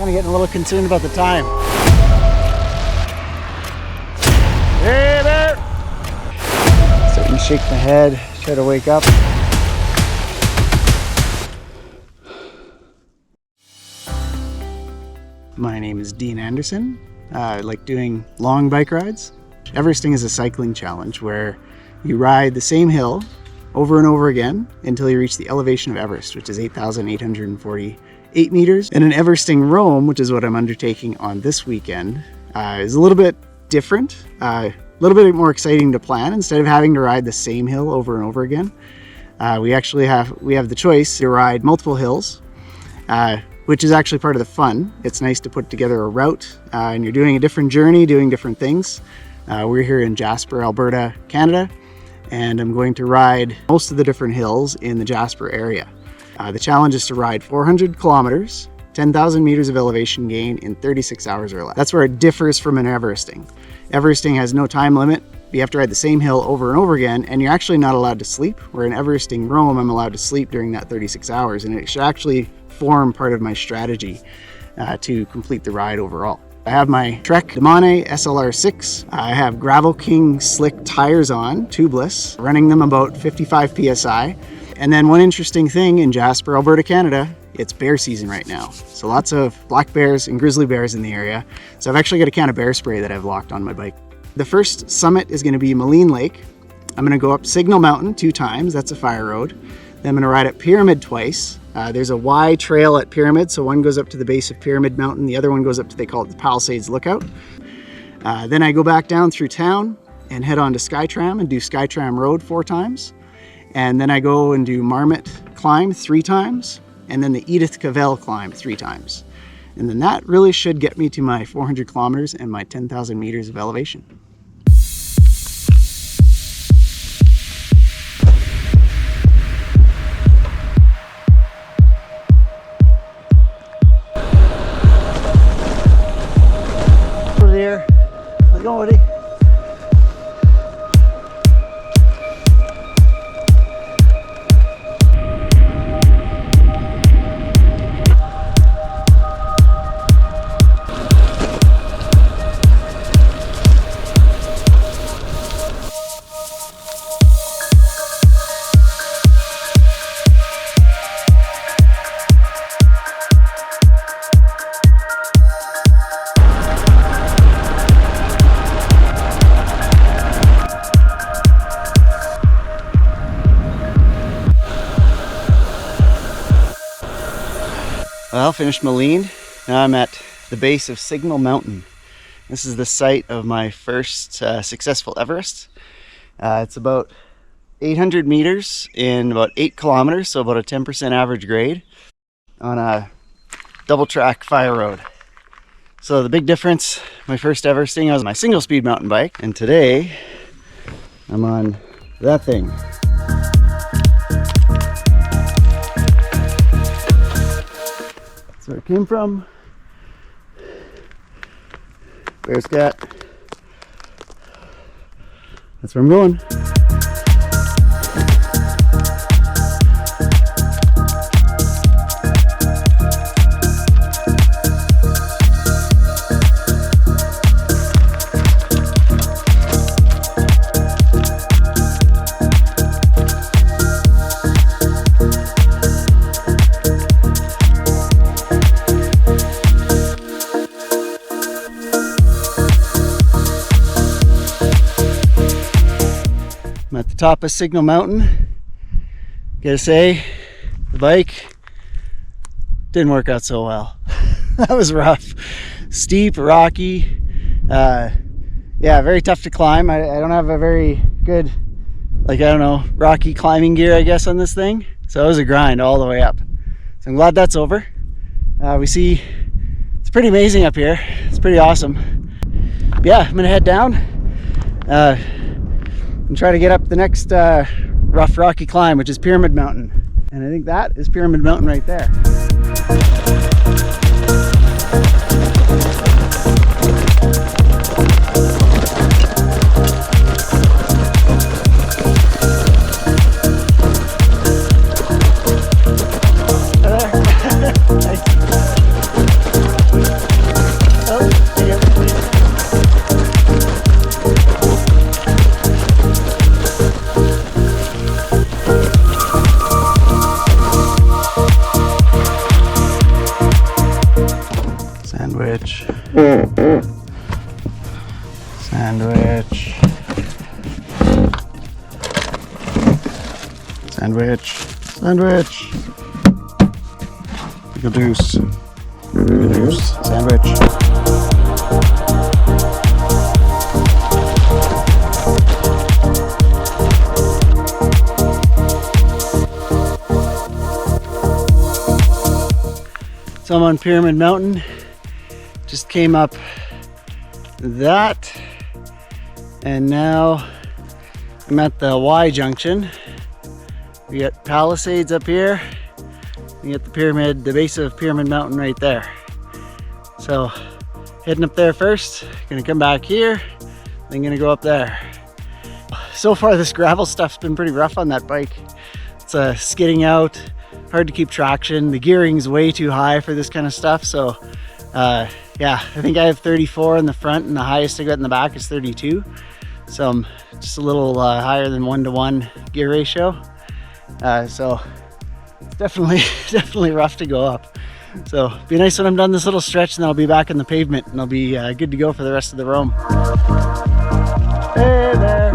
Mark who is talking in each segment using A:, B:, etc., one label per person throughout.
A: Kind of getting a little concerned about the time. Hey there! Starting to shake my head, try to wake up. My name is Dean Anderson. I like doing long bike rides. Everesting is a cycling challenge where you ride the same hill over and over again until you reach the elevation of Everest, which is 8,848 meters. And an Everesting Roam, which is what I'm undertaking on this weekend, is a little bit different, a little bit more exciting to plan. Instead of having to ride the same hill over and over again, we have the choice to ride multiple hills, which is actually part of the fun. It's nice to put together a route and you're doing a different journey, doing different things. We're here in Jasper, Alberta, Canada, and I'm going to ride most of the different hills in the Jasper area. The challenge is to ride 400 kilometers, 10,000 meters of elevation gain in 36 hours or less. That's where it differs from an Everesting. Everesting has no time limit. You have to ride the same hill over and over again, and you're actually not allowed to sleep. Where in Everesting Roam, I'm allowed to sleep during that 36 hours, and it should actually form part of my strategy to complete the ride overall. I have my Trek Demane SLR6. I have Gravel King slick tires on, tubeless, running them about 55 PSI. And then one interesting thing in Jasper, Alberta, Canada, it's bear season right now. So lots of black bears and grizzly bears in the area. So I've actually got a can of bear spray that I've locked on my bike. The first summit is going to be Moline Lake. I'm going to go up Signal Mountain 2 times. That's a fire road. Then I'm going to ride up Pyramid twice. There's a Y trail at Pyramid, so one goes up to the base of Pyramid Mountain, the other one goes up to, they call it the Palisades Lookout. Then I go back down through town and head on to Skytram and do Skytram Road 4 times. And then I go and do Marmot Climb 3 times, and then the Edith Cavell Climb 3 times. And then that really should get me to my 400 kilometers and my 10,000 meters of elevation. There, let's go, buddy. Well, finished Moline. Now I'm at the base of Signal Mountain. This is the site of my first successful Everest. It's about 800 meters in about 8 kilometers, so about a 10% average grade on a double track fire road. So the big difference, my first Everesting, I was on my single speed mountain bike, and today I'm on that thing. That's where it came from. Bear scat. That's where I'm going. I'm at the top of Signal Mountain. Gotta say, the bike didn't work out so well. That was rough. Steep, rocky. Yeah, very tough to climb. I don't have a very good, rocky climbing gear, I guess, on this thing. So it was a grind all the way up. So I'm glad that's over. We see, it's pretty amazing up here. It's pretty awesome. But yeah, I'm gonna head down. And try to get up the next rough rocky climb, which is Pyramid Mountain. And I think that is Pyramid Mountain right there. Sandwich. Sandwich. Sandwich. Pickle deuce. Pickle deuce. Sandwich. So I'm on Pyramid Mountain. Just came up that, and now I'm at the Y junction. We got Palisades up here. We got the pyramid, the base of Pyramid Mountain right there. So heading up there first, gonna come back here, then gonna go up there. So far this gravel stuff's been pretty rough on that bike. It's skidding out, hard to keep traction. The gearing's way too high for this kind of stuff. So yeah, I think I have 34 in the front and the highest I got in the back is 32. So I'm just a little higher than 1-to-1 gear ratio. So it's definitely rough to go up. So be nice when I'm done this little stretch, and then I'll be back in the pavement and I'll be good to go for the rest of the roam. Hey there.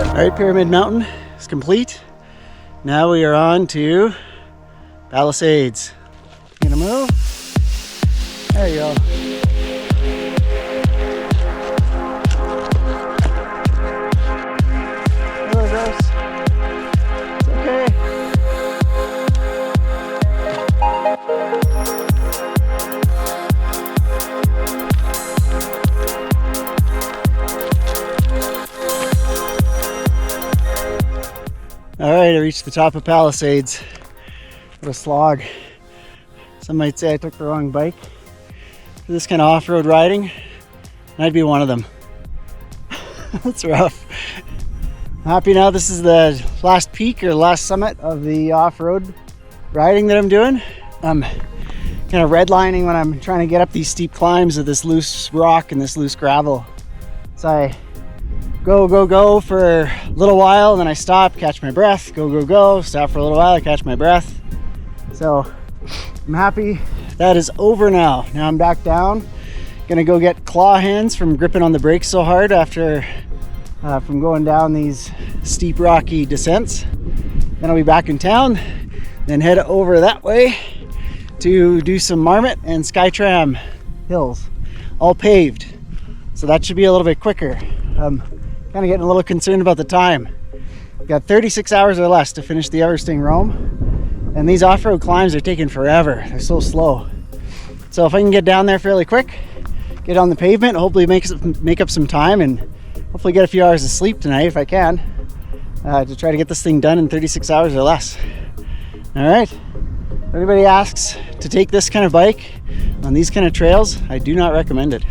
A: All right, Pyramid Mountain is complete. Now we are on to Palisades. You gonna move? There you go. Hello, grouse. It's okay. All right, I reached the top of Palisades. What a slog. Some might say I took the wrong bike for this kind of off-road riding, and I'd be one of them. That's rough. I'm happy now this is the last peak or last summit of the off-road riding that I'm doing. I'm kind of redlining when I'm trying to get up these steep climbs of this loose rock and this loose gravel. So I go for a little while, and then I stop, catch my breath, go, stop for a little while, I catch my breath. So I'm happy that is over now. Now I'm back down. Gonna go get claw hands from gripping on the brakes so hard after from going down these steep rocky descents. Then I'll be back in town, then head over that way to do some Marmot and Skytram hills, all paved. So that should be a little bit quicker. Kind of getting a little concerned about the time. We've got 36 hours or less to finish the Everesting Roam, and these off-road climbs are taking forever. They're so slow. So if I can get down there fairly quick, get on the pavement, hopefully make up some time, and hopefully get a few hours of sleep tonight if I can, to try to get this thing done in 36 hours or less. All right. If anybody asks to take this kind of bike on these kind of trails, I do not recommend it.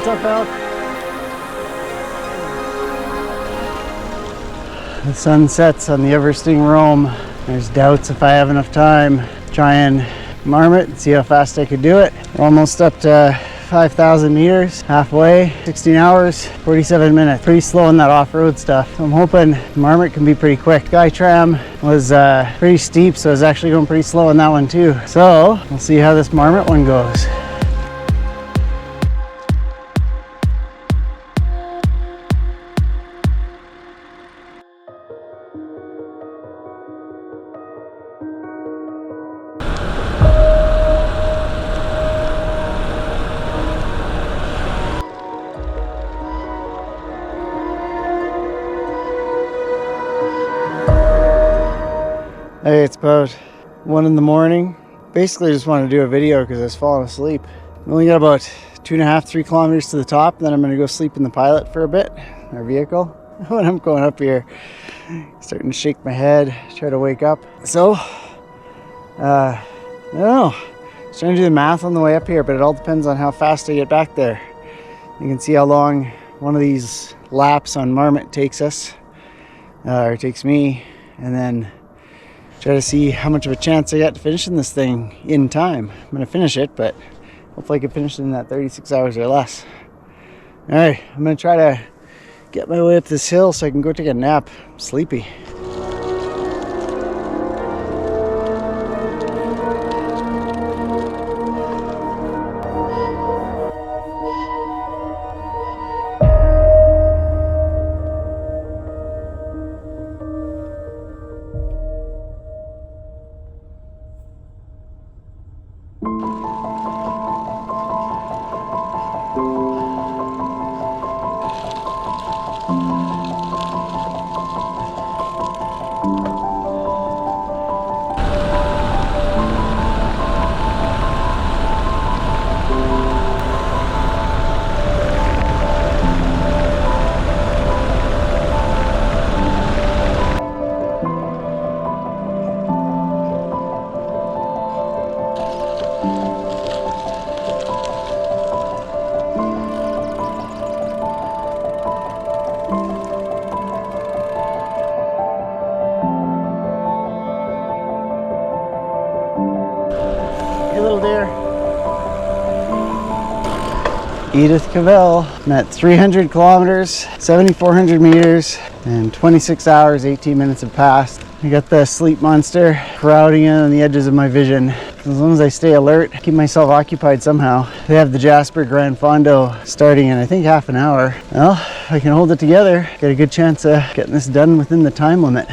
A: What's up, Al? The sun sets on the Everesting Roam. There's doubts if I have enough time. Try and marmot and see how fast I could do it. We're almost up to 5,000 meters, halfway, 16 hours, 47 minutes. Pretty slow on that off-road stuff. So I'm hoping marmot can be pretty quick. Sky tram was pretty steep, so I was actually going pretty slow on that one too. So we'll see how this marmot one goes. Hey, it's about 1 in the morning. Basically just wanted to do a video because I was falling asleep. We only got about 2.5, 3 kilometers to the top, and then I'm gonna go sleep in the Pilot for a bit, our vehicle. When I'm going up here, starting to shake my head, try to wake up. So, I don't know. I was trying to do the math on the way up here, but it all depends on how fast I get back there. You can see how long one of these laps on marmot takes us, or takes me, and then try to see how much of a chance I got to finishing this thing in time. I'm gonna finish it, but hopefully I can finish it in that 36 hours or less. All right, I'm gonna try to get my way up this hill so I can go take a nap. I'm sleepy. Edith Cavell. I'm at 300 kilometers, 7,400 meters, and 26 hours, 18 minutes have passed. I got the sleep monster crowding in on the edges of my vision. As long as I stay alert, keep myself occupied somehow. They have the Jasper Grand Fondo starting in, I think, half an hour. Well, if I can hold it together, got a good chance of getting this done within the time limit.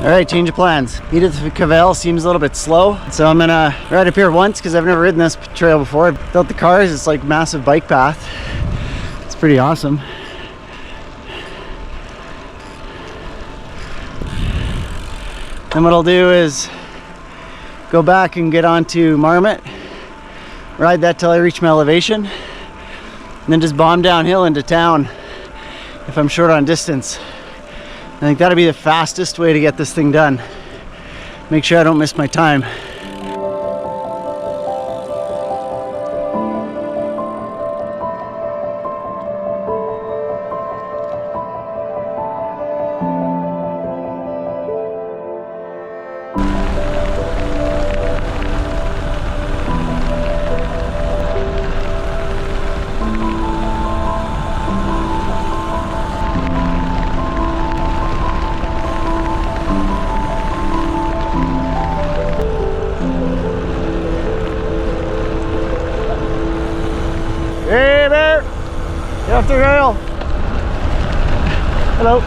A: All right, change of plans. Edith Cavell seems a little bit slow, so I'm gonna ride up here once because I've never ridden this trail before. Without the cars, it's like a massive bike path. It's pretty awesome. Then what I'll do is go back and get onto Marmot, ride that till I reach my elevation, and then just bomb downhill into town if I'm short on distance. I think that'll be the fastest way to get this thing done. Make sure I don't miss my time. Hey there! Get off the rail! Hello!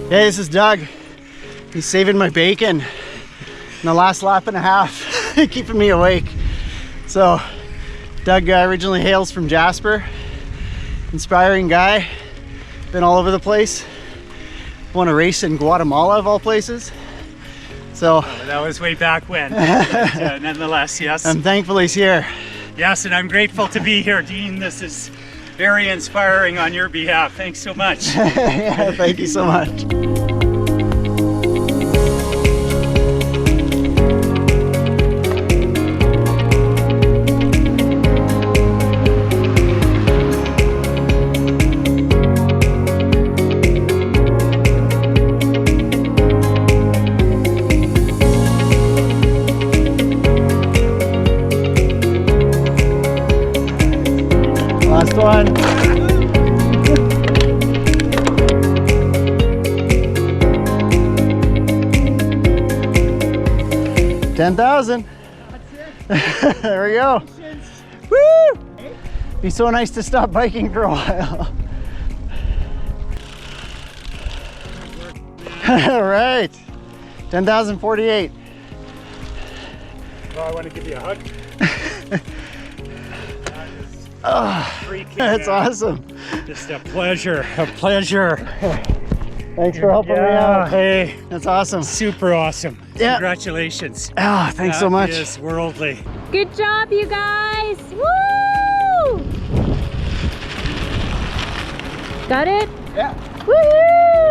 A: Hey, this is Doug. He's saving my bacon in the last lap and a half, keeping me awake. So, Doug originally hails from Jasper. Inspiring guy, been all over the place. Won a race in Guatemala of all places. So
B: that was way back when. But, nonetheless, yes.
A: I'm thankful he's here.
B: Yes, and I'm grateful to be here, Dean. This is very inspiring on your behalf. Thanks so much.
A: Yeah, thank you so much. Last one. 10,000. There we go. Woo! Be so nice to stop biking for a while. All right. 10,048.
B: Well, I want to give you a hug.
A: Oh, that's awesome.
B: Just a pleasure, a pleasure.
A: Thanks for helping me out.
B: Hey,
A: that's awesome.
B: Super awesome.
A: Yeah.
B: Congratulations.
A: Oh, thanks so much.
B: That is worldly.
C: Good job, you guys. Woo! Got it?
A: Yeah.
C: Woohoo!